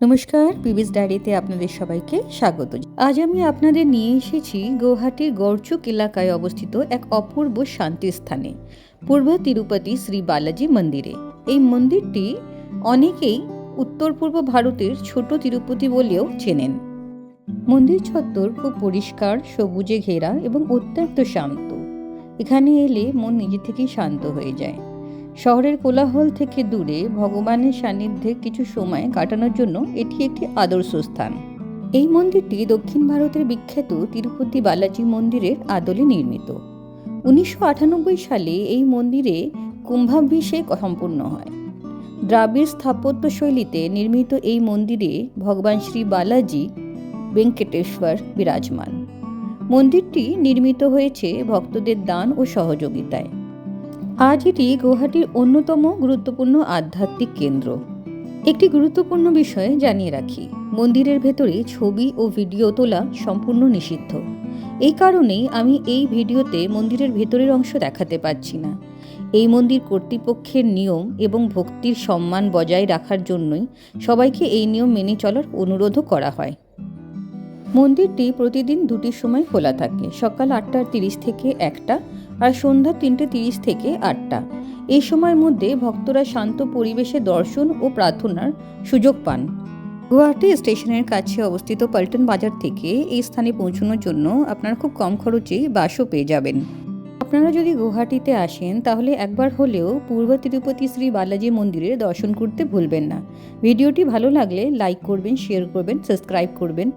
নমস্কার, পিবিস ডায়েরিতে আপনাদের সবাইকে স্বাগত। আজ আমি আপনাদের নিয়ে এসেছি গৌহাটির গড়চুক এলাকায় অবস্থিত এক অপূর্ব শান্তির স্থানে, পূর্ব তিরুপতি শ্রী বালাজি মন্দিরে। এই মন্দিরটি অনেকেই উত্তর পূর্ব ভারতের ছোট তিরুপতি বলেও চেনেন। মন্দির চত্বর খুব পরিষ্কার, সবুজে ঘেরা এবং অত্যন্ত শান্ত। এখানে এলে মন নিজে থেকেই শান্ত হয়ে যায়। শহরের কোলাহল থেকে দূরে ভগবানের সান্নিধ্যে কিছু সময় কাটানোর জন্য এটি একটি আদর্শ স্থান। এই মন্দিরটি দক্ষিণ ভারতের বিখ্যাত তিরুপতি বালাজি মন্দিরের আদলে নির্মিত। 1998 সালে এই মন্দিরে কুম্ভাভিষেক সম্পূর্ণ হয়। দ্রাবিড় স্থাপত্য শৈলীতে নির্মিত এই মন্দিরে ভগবান শ্রী বালাজি ভেঙ্কটেশ্বর বিরাজমান। মন্দিরটি নির্মিত হয়েছে ভক্তদের দান ও সহযোগিতায়। আজ এটি গৌহাটির অন্যতম গুরুত্বপূর্ণ আধ্যাত্মিক কেন্দ্র। একটি গুরুত্বপূর্ণ বিষয় জানিয়ে রাখি, মন্দিরের ভেতরে ছবি ও ভিডিও তোলা সম্পূর্ণ নিষিদ্ধ। এই কারণেই আমি এই ভিডিওতে মন্দিরের ভেতরের অংশ দেখাতে পারছি না। এই মন্দির কর্তৃপক্ষের নিয়ম এবং ভক্তির সম্মান বজায় রাখার জন্যই সবাইকে এই নিয়ম মেনে চলার অনুরোধও করা হয়। মন্দিরটি প্রতিদিন দুটির সময় খোলা থাকে, সকাল 8:30 থেকে 1টা আর সন্ধ্যা 3:30 থেকে 8টা। এই সময়ের মধ্যে ভক্তরা শান্ত পরিবেশে দর্শন ও প্রার্থনার সুযোগ পান। গুয়াহাটি স্টেশনের কাছে অবস্থিত পল্টন বাজার থেকে এই স্থানে পৌঁছানোর জন্য আপনারা খুব কম খরচেই বাসও পেয়ে যাবেন। আপনারা যদি গুয়াহাটিতে আসেন তাহলে একবার হলেও পূর্ব তিরুপতি শ্রী বালাজি মন্দিরের দর্শন করতে ভুলবেন না। ভিডিওটি ভালো লাগলে লাইক করবেন, শেয়ার করবেন, সাবস্ক্রাইব করবেন।